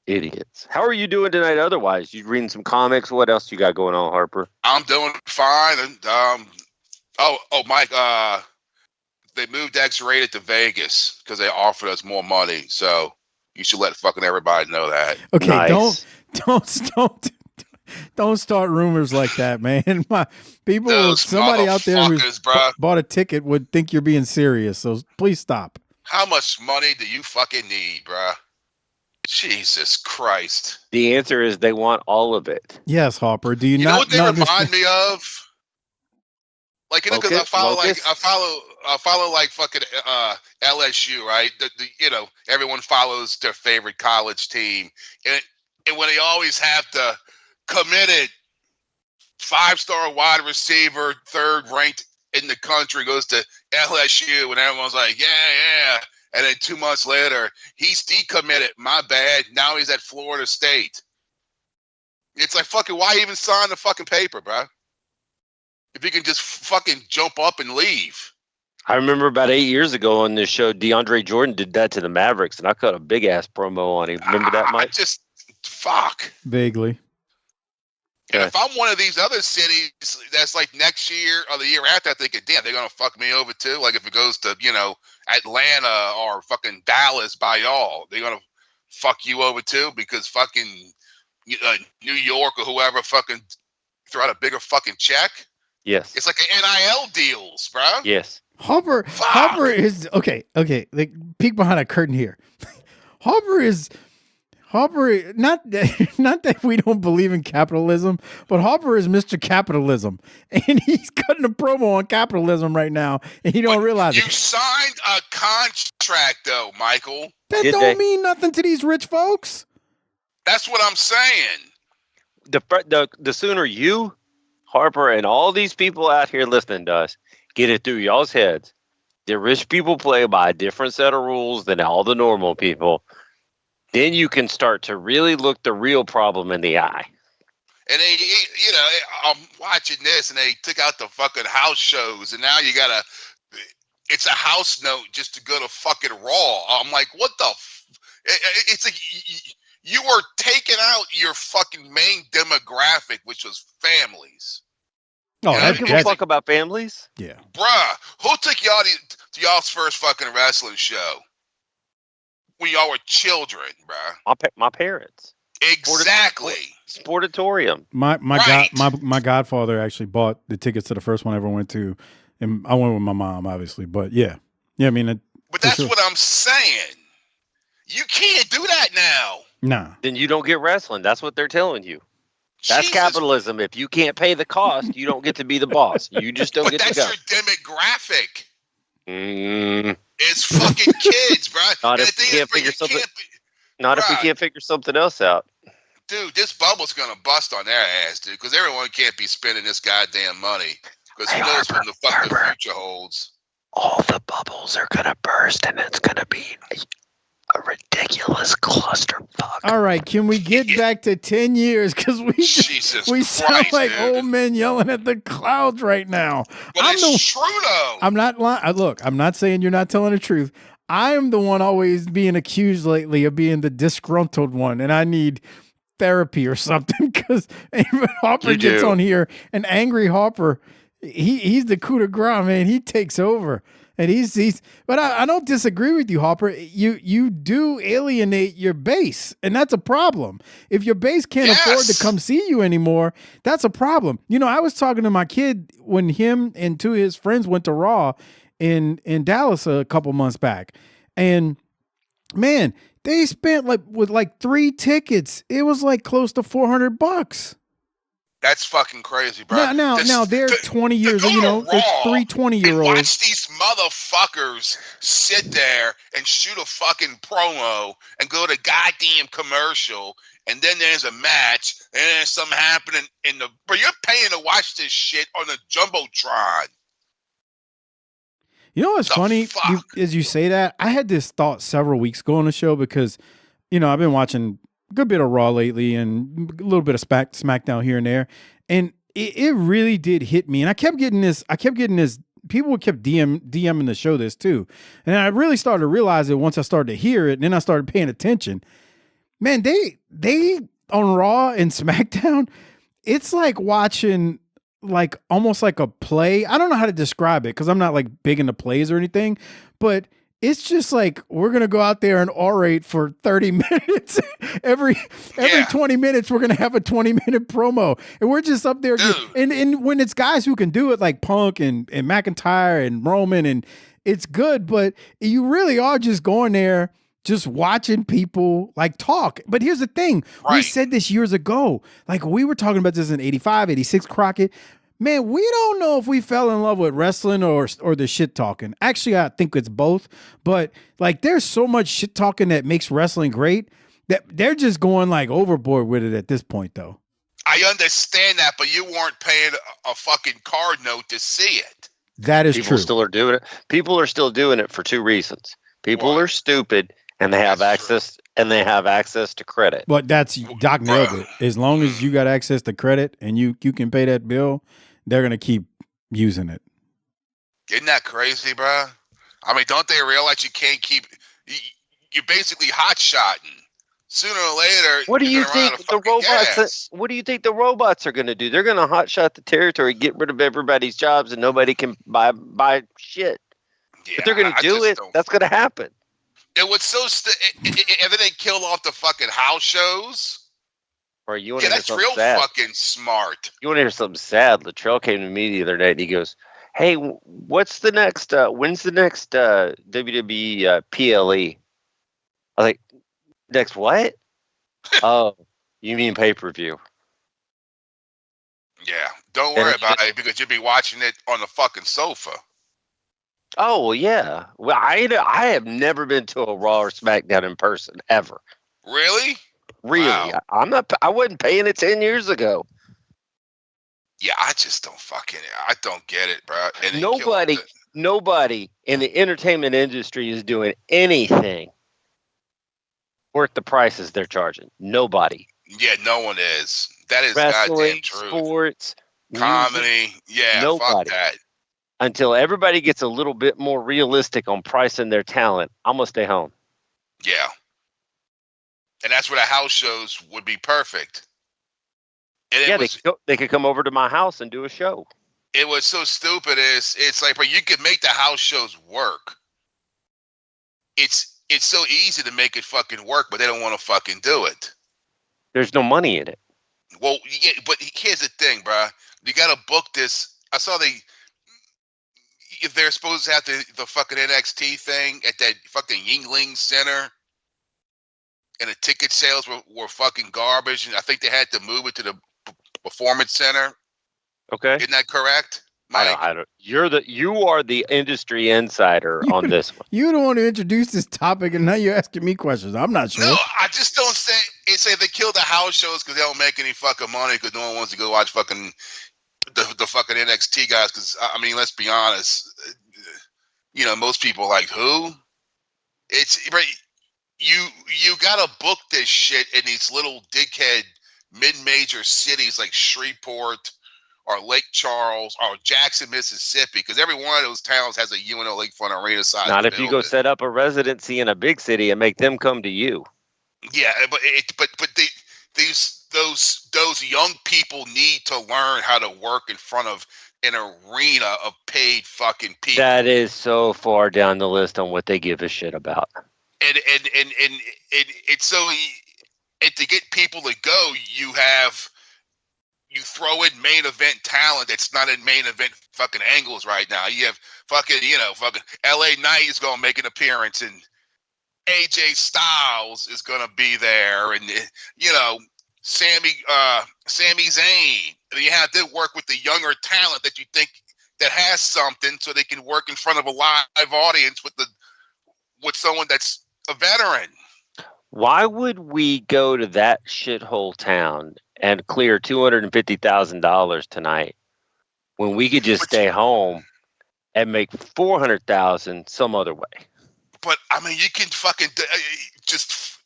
Idiots. How are you doing tonight otherwise? You reading some comics? What else you got going on, Harper? I'm doing fine. And Mike, they moved X-rated to Vegas because they offered us more money. So you should let fucking everybody know that. Okay, Nice. don't start rumors like that, man. Those somebody out there who's bruh. bought a ticket would think you're being serious. So please stop. How much money do you fucking need, bruh? Jesus Christ. The answer is they want all of it. Yes, Harper. Do you know what they remind me of? Like, because I follow like fucking LSU, right? Everyone follows their favorite college team, and when they always have the committed 5-star wide receiver, 3rd ranked in the country, goes to LSU, and everyone's like, yeah. And then 2 months later, he's decommitted. My bad. Now he's at Florida State. It's like, fucking, why even sign the fucking paper, bro? If you can just fucking jump up and leave. I remember about 8 years ago on this show, DeAndre Jordan did that to the Mavericks, and I cut a big-ass promo on him. Remember that, Mike? Fuck. Vaguely. Yeah. If I'm one of these other cities that's like next year or the year after, I'm thinking, damn, they're going to fuck me over too. Like if it goes to, Atlanta or fucking Dallas by y'all, they're going to fuck you over too because fucking New York or whoever fucking throw out a bigger fucking check. Yes. It's like an NIL deals, bro. Yes. Harper is okay. Like, peek behind a curtain here. Harper, not that we don't believe in capitalism, but Harper is Mr. Capitalism, and he's cutting a promo on capitalism right now, and he don't realize it. You signed a contract, though, Michael. That don't mean nothing to these rich folks. That's what I'm saying. The sooner you, Harper, and all these people out here listening to us get it through y'all's heads, the rich people play by a different set of rules than all the normal people. Then you can start to really look the real problem in the eye. And they, I'm watching this, and they took out the fucking house shows, and now it's a house note just to go to fucking Raw. I'm like, what the? It's like you were taking out your fucking main demographic, which was families. Oh, you give a fuck about families? Yeah, bruh. Who took y'all to y'all's first fucking wrestling show? When y'all were children, bro. My parents. Exactly. Sportatorium. My godfather actually bought the tickets to the first one I ever went to, and I went with my mom, obviously. But yeah. I mean, but that's what I'm saying. You can't do that now. Nah. Then you don't get wrestling. That's what they're telling you. That's capitalism. If you can't pay the cost, you don't get to be the boss. You just don't get to go. But that's your demographic. It's fucking kids, bro. Not if we can't figure something. Not if we can't figure something else out. Dude, this bubble's gonna bust on their ass, dude. Because everyone can't be spending this goddamn money. Because who knows what the fuck the future holds? All the bubbles are gonna burst, and it's gonna be a ridiculous clusterfuck. All right, can we get back to 10 years? Because we sound like old men yelling at the clouds right now. But it's true, though. I'm not lying. Look, I'm not saying you're not telling the truth. I am the one always being accused lately of being the disgruntled one, and I need therapy or something. Because Harper gets on here, and angry Harper, he's the coup de grace, man. He takes over. And but I don't disagree with you, Harper. You do alienate your base, and that's a problem. If your base can't afford to come see you anymore, that's a problem. I was talking to my kid when him and two of his friends went to Raw in Dallas a couple months back, and man, they spent with 3 tickets. It was close to $400. That's fucking crazy, bro. Now they're 20 years old. They're 3 20-year-olds. Watch these motherfuckers sit there and shoot a fucking promo and go to goddamn commercial, and then there's a match, and then there's something happening but you're paying to watch this shit on the Jumbotron. You know what's funny? As you say that, I had this thought several weeks ago on the show because, I've been watching a good bit of Raw lately and a little bit of SmackDown here and there. And it really did hit me. And I kept getting this, people kept DMing the show this too. And I really started to realize it once I started to hear it, and then I started paying attention. Man, they on Raw and SmackDown, it's like watching like almost like a play. I don't know how to describe it because I'm not like big into plays or anything, but it's just like we're gonna go out there and orate for 30 minutes. every 20 minutes, we're gonna have a 20-minute promo. And we're just up there. And when it's guys who can do it like Punk and McIntyre and Roman, and it's good, but you really are just going there just watching people like talk. But here's the thing. We said this years ago. Like we were talking about this in 85, 86 Crockett. Man, we don't know if we fell in love with wrestling or the shit talking. Actually, I think it's both. But like there's so much shit talking that makes wrestling great that they're just going like overboard with it at this point though. I understand that, but you weren't paying a fucking card note to see it. That is true. People still are doing it. People are still doing it for two reasons. People are stupid. And they have access, and they have access to credit. But that's Doc nailed it. As long as you got access to credit and you can pay that bill, they're gonna keep using it. Isn't that crazy, bro? I mean, don't they realize you can't keep? You're basically hot shotting. Sooner or later, what do you think the robots? What do you think the robots are going to do? They're going to hot shot the territory, get rid of everybody's jobs, and nobody can buy shit. Yeah, but they're going to do it. That's going to happen. It was so. And then they killed off the fucking house shows. Or you want to hear that's real sad? Fucking smart. You want to hear something sad? Latrell came to me the other night and he goes, "Hey, what's the next? When's the next WWE PLE?" I was like, "Next what?" Oh, you mean pay-per-view? Yeah, don't worry about it because you'll be watching it on the fucking sofa. Oh, well, yeah. Well, I have never been to a Raw or SmackDown in person, ever. Really? Really. Wow. I wasn't paying it 10 years ago. Yeah, I just don't I don't get it, bro. Nobody in the entertainment industry is doing anything worth the prices they're charging. Nobody. Yeah, no one is. That is wrestling, goddamn true. Sports, comedy. Music, yeah, nobody. Fuck that. Until everybody gets a little bit more realistic on pricing their talent, I'm going to stay home. Yeah. And that's where the house shows would be perfect. And they could come over to my house and do a show. It was so stupid. It's like, but you could make the house shows work. It's so easy to make it fucking work, but they don't want to fucking do it. There's no money in it. Well, yeah, but here's the thing, bro. You got to book this. I saw if they're supposed to have the fucking NXT thing at that fucking Yingling Center, and the ticket sales were fucking garbage, and I think they had to move it to the Performance Center. Okay, isn't that correct, Mike? I don't. You are the industry insider on this one. You're the one who introduced this topic, and now you're asking me questions. I'm not sure. No, I just don't say they kill the house shows because they don't make any fucking money because no one wants to go watch fucking the fucking NXT guys. Because I mean, let's be honest. You know, most people are like, who? It's right. You gotta book this shit in these little dickhead mid-major cities like Shreveport or Lake Charles or Jackson, Mississippi, because every one of those towns has a UNO Lakefront Arena size. Not if you go set up a residency in a big city and make them come to you. Yeah, but those young people need to learn how to work in front of an arena of paid fucking people. That is so far down the list on what they give a shit about. And it's so, and to get people to go, you throw in main event talent that's not in main event fucking angles right now. You have fucking LA Knight is going to make an appearance, and AJ Styles is going to be there, and Sami Zayn. And you have to work with the younger talent that you think that has something, so they can work in front of a live audience with someone that's a veteran. Why would we go to that shithole town and clear $250,000 tonight when we could just stay home and make $400,000 some other way? But I mean, you can fucking just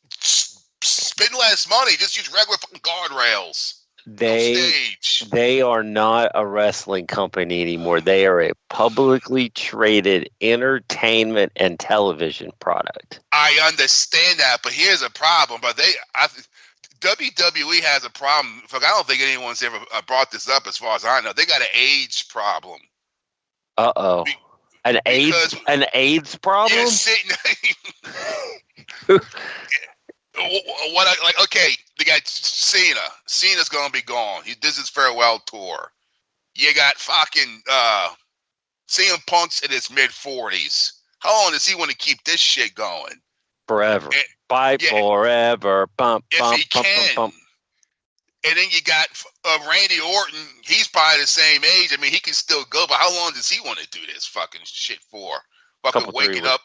spend less money. Just use regular fucking guardrails. They are not a wrestling company anymore. They are a publicly traded entertainment and television product. I understand that, but here's a problem. But WWE has a problem. I don't think anyone's ever brought this up as far as I know. They got an AIDS problem. Uh-oh. An AIDS problem? You're sitting... okay, they got Cena. Cena's going to be gone. This is farewell tour. You got fucking CM Punk's in his mid-40s. How long does he want to keep this shit going? Forever. Forever. Bump, bump, bump, bump, bump. And then you got Randy Orton. He's probably the same age. I mean, he can still go, but how long does he want to do this fucking shit for? Fucking waking up,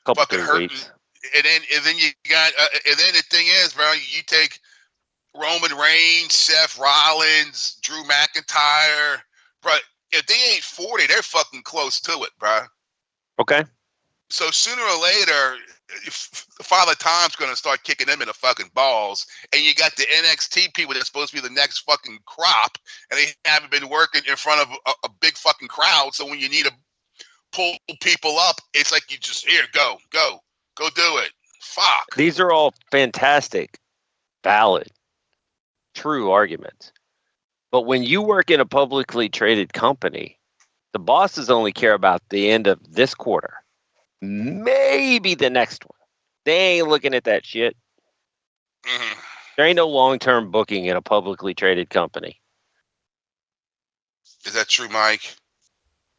fucking hurting. Weeks. And then you got, and then the thing is, bro, you take Roman Reigns, Seth Rollins, Drew McIntyre, bro. If they ain't 40, they're fucking close to it, bro. Okay. So sooner or later, Father Time's going to start kicking them in the fucking balls. And you got the NXT people that's supposed to be the next fucking crop, and they haven't been working in front of a big fucking crowd. So when you need to pull people up, it's like you just, here, go do it. Fuck. These are all fantastic, valid, true arguments. But when you work in a publicly traded company, the bosses only care about the end of this quarter. Maybe the next one. They ain't looking at that shit. Mm-hmm. There ain't no long-term booking in a publicly traded company. Is that true, Mike?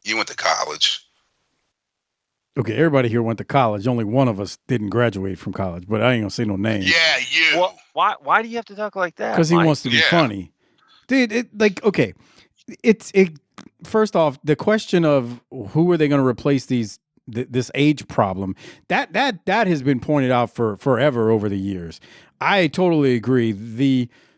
You went to college. Okay, everybody here went to college. Only one of us didn't graduate from college, but I ain't gonna say no names. Yeah, you. Well, why do you have to talk like that? Because he wants to be funny. Dude, first off, the question of who are they going to replace this age problem, that has been pointed out for forever over the years. I totally agree.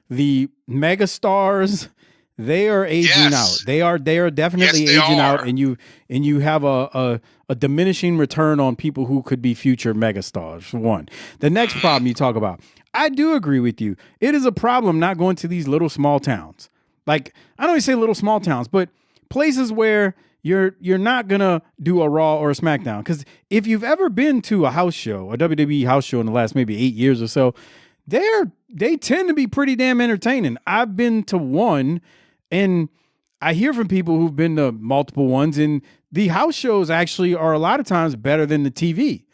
The mega stars, they are aging out. They are definitely aging out, and you have a diminishing return on people who could be future mega stars. One. The next problem you talk about, I do agree with you. It is a problem not going to these little small towns. Like, I don't even say little small towns, but places where you're not gonna do a Raw or a SmackDown. Because if you've ever been to a house show, a WWE house show in the last maybe 8 years or so, they tend to be pretty damn entertaining. I've been to one, and I hear from people who've been to multiple ones, and the house shows actually are a lot of times better than the TV.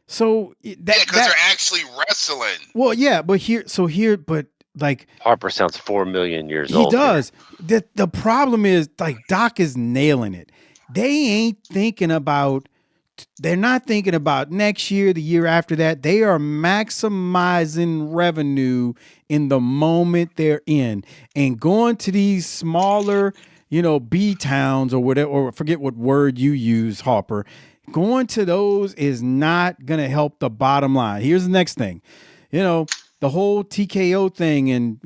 So because they're actually wrestling. Well, yeah, but like Harper sounds 4 million years old. He does. The problem is, like, Doc is nailing it. They're not thinking about next year, the year after that. They are maximizing revenue in the moment they're in, and going to these smaller, B towns or whatever, or forget what word you use, Harper. Going to those is not going to help the bottom line. Here's the next thing. The whole TKO thing, and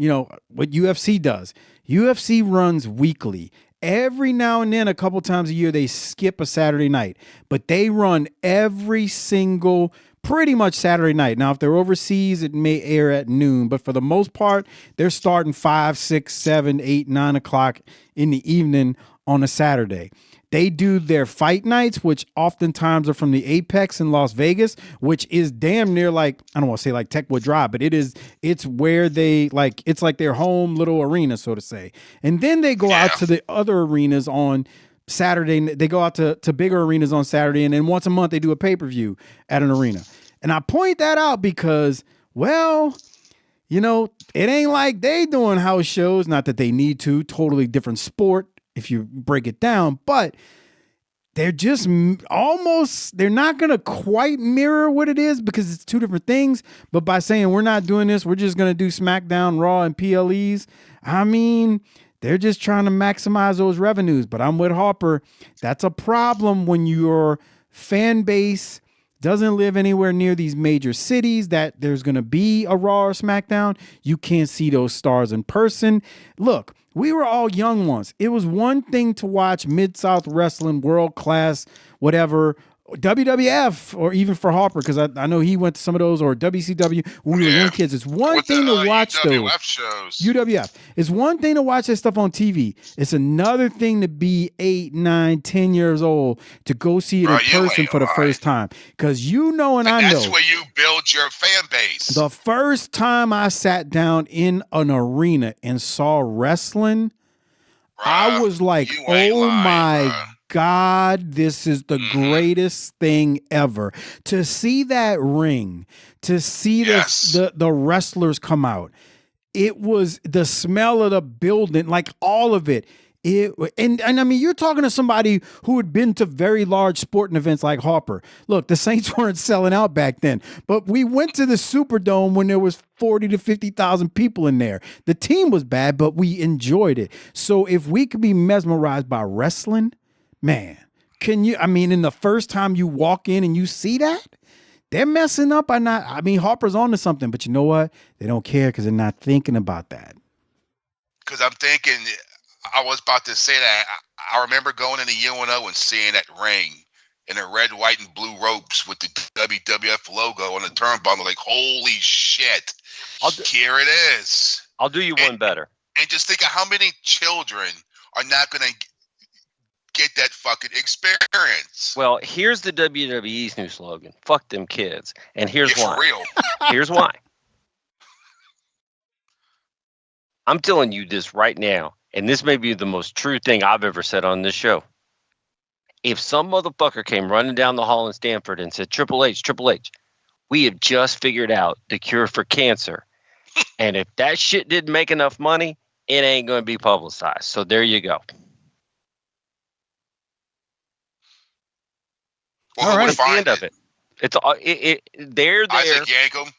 what UFC does. UFC runs weekly. Every now and then, a couple times a year, they skip a Saturday night, but they run every single pretty much Saturday night. Now, if they're overseas, it may air at noon, but for the most part, they're starting 5, 6, 7, 8, 9 o'clock in the evening on a Saturday. They do their fight nights, which oftentimes are from the Apex in Las Vegas, which is damn near like, I don't want to say like Techwood Drive, but it's where they it's like their home little arena, so to say. And then they go out to the other arenas on Saturday. They go out to bigger arenas on Saturday. And then once a month, they do a pay-per-view at an arena. And I point that out because, well, it ain't like they doing house shows. Not that they need to, totally different sport if you break it down, but they're just they're not going to quite mirror what it is because it's two different things. But by saying we're not doing this, we're just going to do SmackDown, Raw, and PLEs. I mean, they're just trying to maximize those revenues. But I'm with Harper. That's a problem when your fan base doesn't live anywhere near these major cities that there's going to be a Raw or SmackDown. You can't see those stars in person. Look, we were all young once. It was one thing to watch Mid-South Wrestling, world class, whatever, WWF, or even for Harper, because I know he went to some of those, or WCW when we were young kids. It's one thing to watch those shows. UWF. It's one thing to watch that stuff on TV. It's another thing to be 8, 9, 10 years old to go see it in person for the first time. Because you know, and I know that's where you build your fan base. The first time I sat down in an arena and saw wrestling, I was like, oh my God, this is the greatest thing ever. To see that ring, to see the wrestlers come out, it was the smell of the building, like all of it. And I mean, you're talking to somebody who had been to very large sporting events like Harper. Look, the Saints weren't selling out back then, but we went to the Superdome when there was 40 to 50,000 people in there. The team was bad, but we enjoyed it. So if we could be mesmerized by wrestling, man, can you? I mean, in the first time you walk in and you see that, they're messing up or not. I mean, Harper's on to something, but you know what? They don't care because they're not thinking about that. Because I'm thinking, I was about to say that. I remember going into UNO and seeing that ring in the red, white, and blue ropes with the WWF logo on the turnbuckle. Like, holy shit. Here it is. I'll do you one better. And just think of how many children are not going to get that fucking experience. Well, here's the WWE's new slogan. Fuck them kids. And here's why. For real. Here's why. I'm telling you this right now, and this may be the most true thing I've ever said on this show. If some motherfucker came running down the hall in Stanford and said, Triple H, we have just figured out the cure for cancer. And if that shit didn't make enough money, it ain't going to be publicized. So there you go. Well, all right. That's the end of it. It's they're there. Isaac Yankum.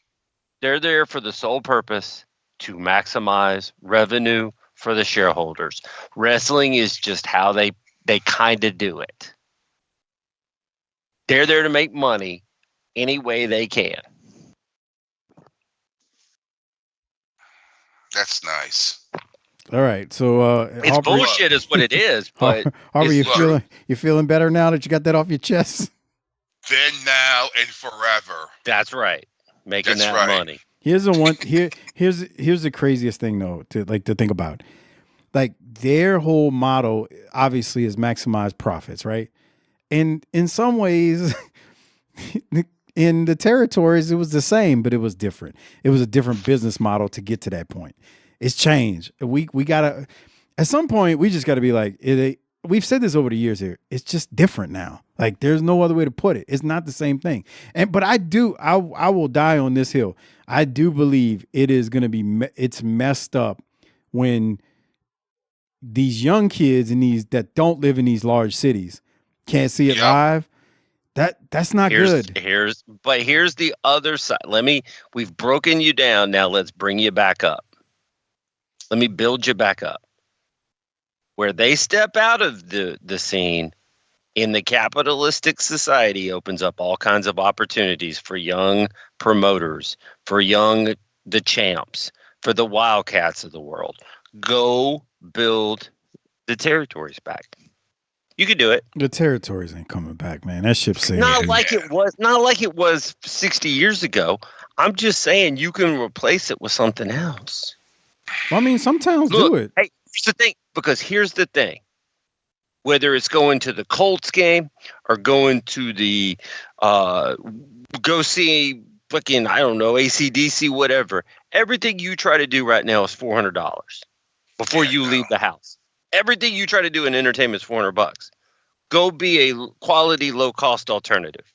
They're there for the sole purpose to maximize revenue for the shareholders. Wrestling is just how they kind of do it. They're there to make money any way they can. That's nice. All right, so it's Harper, bullshit, is what it is. But Harper, you feeling better now that you got that off your chest? Then, now, and forever. That's right. Making that money. Here's the craziest thing though to think about. Like, their whole motto obviously is maximize profits, right? And in some ways, in the territories, it was the same, but it was different. It was a different business model to get to that point. It's changed. We gotta, at some point, we just gotta be like, we've said this over the years here. It's just different now. Like, there's no other way to put it. It's not the same thing. But I will die on this hill. I do believe it is going to be, it's messed up when these young kids that don't live in these large cities can't see it live. That's not good. Here's the other side. We've broken you down. Now let's bring you back up. Let me build you back up. Where they step out of the scene in the capitalistic society opens up all kinds of opportunities for young promoters, for the champs, for the Wildcats of the world. Go build the territories back. You could do it. The territories ain't coming back, man. That ship's sailing. Not like it was 60 years ago. I'm just saying you can replace it with something else. Well, I mean, some towns do it. Hey, here's the thing. Because here's the thing. Whether it's going to the Colts game or going to the go see fucking, I don't know, AC/DC, whatever. Everything you try to do right now is $400 before you leave the house. Everything you try to do in entertainment is $400. Go be a quality, low cost alternative.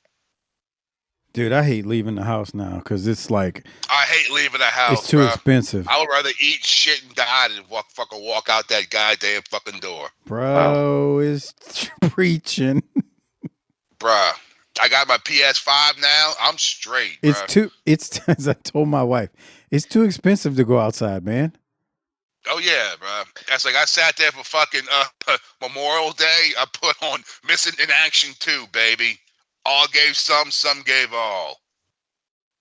Dude, I hate leaving the house now because it's like, I hate leaving the house. It's too expensive. I would rather eat shit and die than walk out that goddamn fucking door. Bro, is preaching. Bruh, I got my PS5 now. I'm straight. It's as I told my wife, it's too expensive to go outside, man. Oh yeah, bro. That's like I sat there for fucking Memorial Day. I put on Missing in Action 2, baby. All gave some gave all.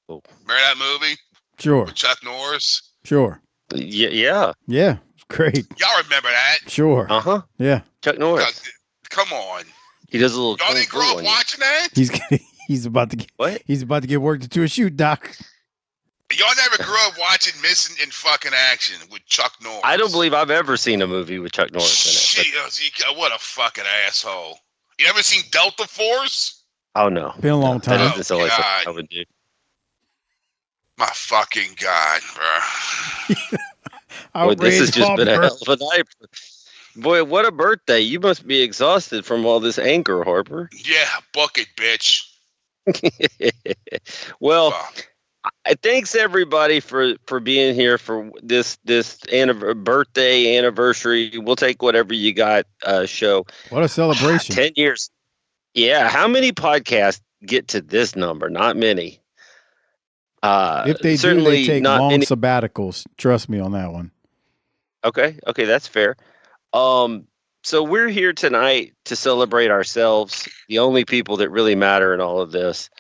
Oh. Remember that movie? Sure. With Chuck Norris? Sure. Yeah. Yeah. Great. Y'all remember that? Sure. Uh-huh. Yeah. Chuck Norris. Come on. He does a little. Y'all didn't grow up watching that? He's about to get what? He's about to get worked into a shoot, Doc. Y'all never grew up watching Missing in Fucking Action with Chuck Norris. I don't believe I've ever seen a movie with Chuck Norris in it. What a fucking asshole! You ever seen Delta Force? Oh no, been a long time. That doesn't sound like something I would do. My fucking God, bro. Boy, this has just been a hell of a night. Boy, what a birthday! You must be exhausted from all this anger, Harper. Yeah, buck it, bitch. Well. Thanks everybody for being here for this birthday anniversary. We'll take whatever you got show. What a celebration! 10 years. Yeah, how many podcasts get to this number? Not many. If they do, they take long sabbaticals. Trust me on that one. Okay, that's fair. So we're here tonight to celebrate ourselves, the only people that really matter in all of this.